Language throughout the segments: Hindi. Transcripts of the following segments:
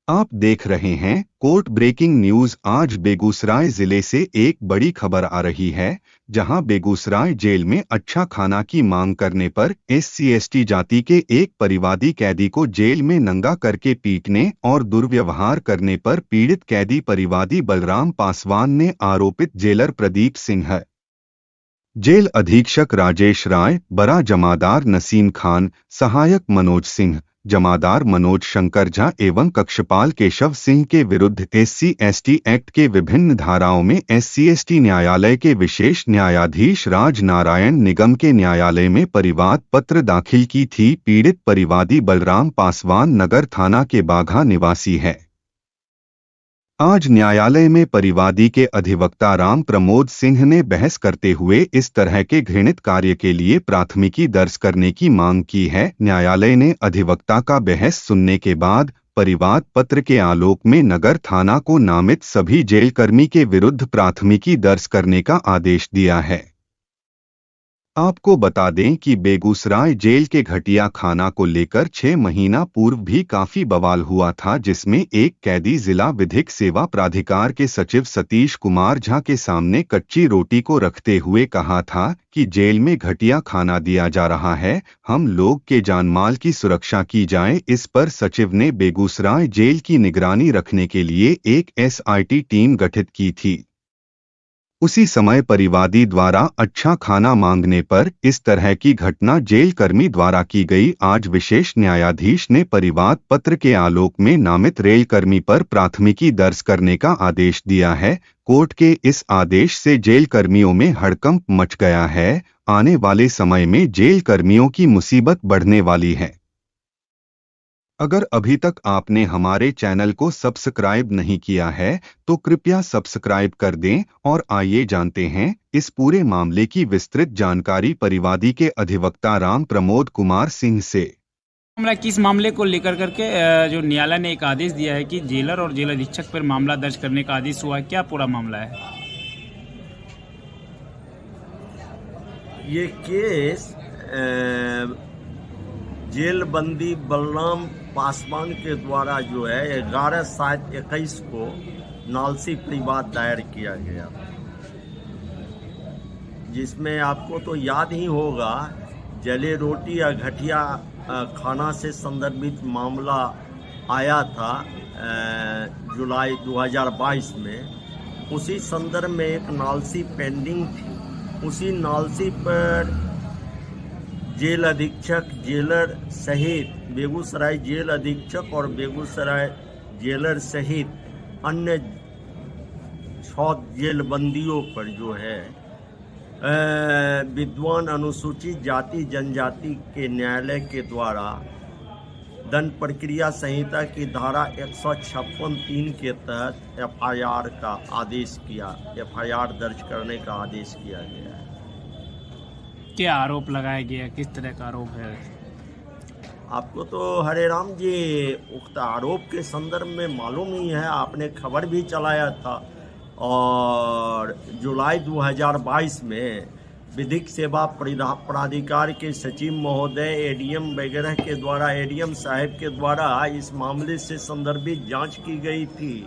आप देख रहे हैं कोर्ट ब्रेकिंग न्यूज। आज बेगूसराय जिले से एक बड़ी खबर आ रही है, जहां बेगूसराय जेल में अच्छा खाना की मांग करने पर SC/ST जाति के एक परिवादी कैदी को जेल में नंगा करके पीटने और दुर्व्यवहार करने पर पीड़ित कैदी परिवादी बलराम पासवान ने आरोपित जेलर प्रदीप सिंह, जेल अधीक्षक राजेश राय, बड़ा जमादार नसीम खान, सहायक मनोज सिंह, जमादार मनोज शंकर झा एवं कक्षपाल केशव सिंह के विरुद्ध SC/ST एक्ट के विभिन्न धाराओं में SC/ST न्यायालय के विशेष न्यायाधीश राज नारायण निगम के न्यायालय में परिवाद पत्र दाखिल की थी। पीड़ित परिवादी बलराम पासवान नगर थाना के बाघा निवासी है। आज न्यायालय में परिवादी के अधिवक्ता राम प्रमोद सिंह ने बहस करते हुए इस तरह के घृणित कार्य के लिए प्राथमिकी दर्ज करने की मांग की है। न्यायालय ने अधिवक्ता का बहस सुनने के बाद परिवाद पत्र के आलोक में नगर थाना को नामित सभी जेलकर्मी के विरुद्ध प्राथमिकी दर्ज करने का आदेश दिया है। आपको बता दें कि बेगूसराय जेल के घटिया खाना को लेकर 6 महीना पूर्व भी काफी बवाल हुआ था, जिसमें एक कैदी जिला विधिक सेवा प्राधिकार के सचिव सतीश कुमार झा के सामने कच्ची रोटी को रखते हुए कहा था कि जेल में घटिया खाना दिया जा रहा है, हम लोग के जानमाल की सुरक्षा की जाए। इस पर सचिव ने बेगूसराय जेल की निगरानी रखने के लिए एक SIT टीम गठित की थी। उसी समय परिवादी द्वारा अच्छा खाना मांगने पर इस तरह की घटना जेल कर्मी द्वारा की गई। आज विशेष न्यायाधीश ने परिवाद पत्र के आलोक में नामित रेल कर्मी पर प्राथमिकी दर्ज करने का आदेश दिया है। कोर्ट के इस आदेश से जेल कर्मियों में हड़कंप मच गया है। आने वाले समय में जेल कर्मियों की मुसीबत बढ़ने वाली है। अगर अभी तक आपने हमारे चैनल को सब्सक्राइब नहीं किया है तो कृपया सब्सक्राइब कर दें और आइए जानते हैं इस पूरे मामले की विस्तृत जानकारी परिवादी के अधिवक्ता राम प्रमोद कुमार सिंह से। मामला किस मामले को लेकर करके जो न्यायालय ने एक आदेश दिया है कि जेलर और जेल अधीक्षक पर मामला दर्ज करने का आदेश हुआ है, क्या पूरा मामला है? ये केस जेल बंदी बलराम पासवान के द्वारा जो है 11/7/21 को नालसी परिवाद दायर किया गया, जिसमें आपको तो याद ही होगा जले रोटी या घटिया खाना से संदर्भित मामला आया था जुलाई 2022 में। उसी संदर्भ में एक नालसी पेंडिंग थी। उसी नालसी पर जेल अधीक्षक, जेलर सहित बेगूसराय जेल अधीक्षक और बेगूसराय जेलर सहित अन्य 6 जेल बंदियों पर जो है विद्वान अनुसूचित जाति जनजाति के न्यायालय के द्वारा दंड प्रक्रिया संहिता की धारा 156(3) के तहत FIR का आदेश किया, FIR दर्ज करने का आदेश किया गया है। क्या आरोप लगाया गया, किस तरह का आरोप है? आपको तो हरे राम जी उक्त आरोप के संदर्भ में मालूम ही है, आपने खबर भी चलाया था। और जुलाई 2022 में विधिक सेवा प्राधिकार के सचिव महोदय ADM वगैरह के द्वारा, ADM साहब के द्वारा इस मामले से संदर्भित जांच की गई थी।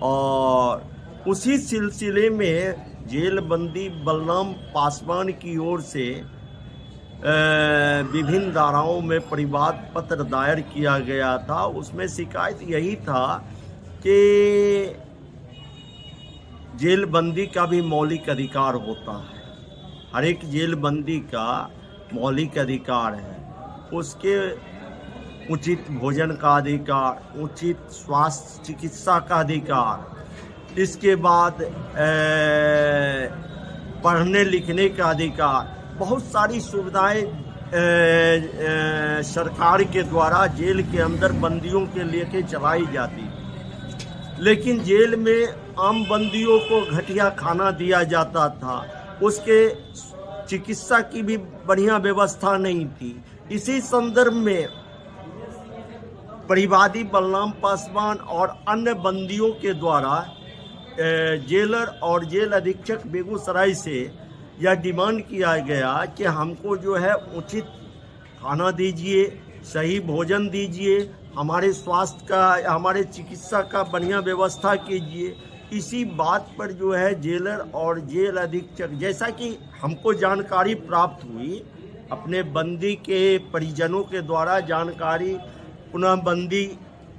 और उसी सिलसिले में जेल बंदी बलराम पासवान की ओर से विभिन्न धाराओं में परिवाद पत्र दायर किया गया था। उसमें शिकायत यही था कि जेल बंदी का भी मौलिक अधिकार होता है, हर एक जेल बंदी का मौलिक अधिकार है, उसके उचित भोजन का अधिकार, उचित स्वास्थ्य चिकित्सा का अधिकार, इसके बाद पढ़ने लिखने का अधिकार, बहुत सारी सुविधाएं सरकार के द्वारा जेल के अंदर बंदियों के लेके चलाई जाती। लेकिन जेल में आम बंदियों को घटिया खाना दिया जाता था, उसके चिकित्सा की भी बढ़िया व्यवस्था नहीं थी। इसी संदर्भ में परिवादी बलराम पासवान और अन्य बंदियों के द्वारा जेलर और जेल अधीक्षक बेगूसराय से यह डिमांड किया गया कि हमको जो है उचित खाना दीजिए, सही भोजन दीजिए, हमारे स्वास्थ्य का, हमारे चिकित्सा का बढ़िया व्यवस्था कीजिए। इसी बात पर जो है जेलर और जेल अधीक्षक, जैसा कि हमको जानकारी प्राप्त हुई अपने बंदी के परिजनों के द्वारा, जानकारी पुनः बंदी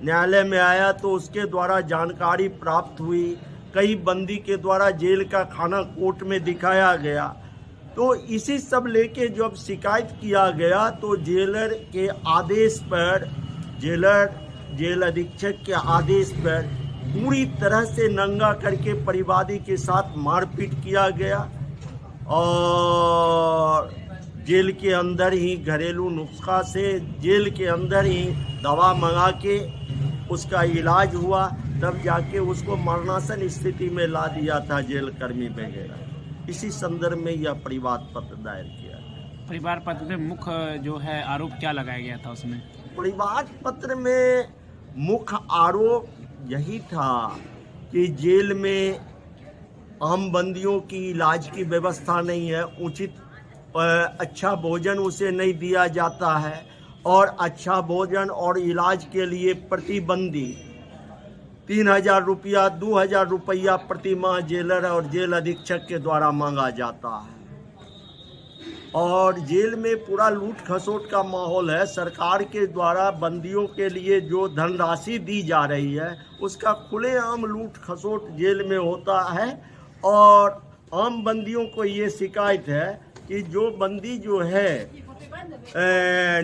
न्यायालय में आया तो उसके द्वारा जानकारी प्राप्त हुई, कई बंदी के द्वारा जेल का खाना कोर्ट में दिखाया गया। तो इसी सब लेके जब शिकायत किया गया तो जेलर के आदेश पर, जेल अधीक्षक के आदेश पर पूरी तरह से नंगा करके परिवादी के साथ मारपीट किया गया और जेल के अंदर ही घरेलू नुस्खा से, जेल के अंदर ही दवा मंगा के उसका इलाज हुआ, तब जाके उसको मरणासन स्थिति में ला दिया था जेल कर्मी वगैरह। इसी संदर्भ में यह परिवाद पत्र दायर किया। परिवार पत्र में मुख्य जो है आरोप क्या लगाया गया था उसमें? परिवार पत्र में मुख्य आरोप यही था कि जेल में आम बंदियों की इलाज की व्यवस्था नहीं है, उचित अच्छा भोजन उसे नहीं दिया जाता है और अच्छा भोजन और इलाज के लिए प्रतिबंदी 3,000 रुपया 2,000 रुपया प्रति माह जेलर और जेल अधीक्षक के द्वारा मांगा जाता है और जेल में पूरा लूट खसोट का माहौल है। सरकार के द्वारा बंदियों के लिए जो धनराशि दी जा रही है उसका खुलेआम लूट खसोट जेल में होता है और आम बंदियों को ये शिकायत है कि जो बंदी जो है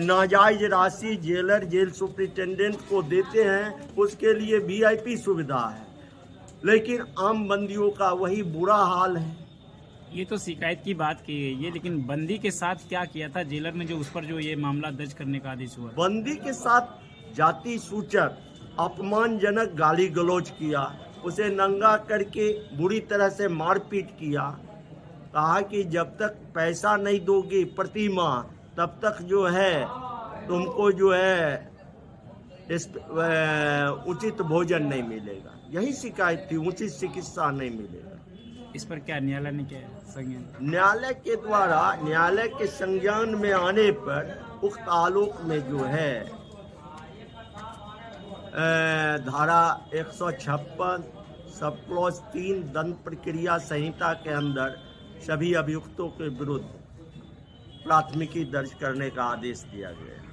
नाजायज राशि जेलर जेल सुपरिटेंडेंट को देते हैं, उसके लिए VIP सुविधा है, लेकिन आम बंदियों का वही बुरा हाल है। ये तो शिकायत की बात की गई है, लेकिन बंदी के साथ क्या किया था जेलर ने जो उस पर जो ये मामला दर्ज करने का आदेश हुआ? बंदी के साथ जाति सूचक अपमानजनक गाली गलौज किया, उसे नंगा करके बुरी तरह से मारपीट किया, कहा कि जब तक पैसा नहीं दोगे प्रति माह तब तक जो है तुमको जो है उचित भोजन नहीं मिलेगा। यही शिकायत थी, उचित चिकित्सा नहीं मिलेगा। इस पर क्या न्यायालय ने क्या संज्ञान? न्यायालय के द्वारा, न्यायालय के संज्ञान में आने पर उक्त आलोक में जो है धारा 156 सब क्लॉज 3 दंड प्रक्रिया संहिता के अंदर सभी अभियुक्तों के विरुद्ध प्राथमिकी दर्ज करने का आदेश दिया गया है।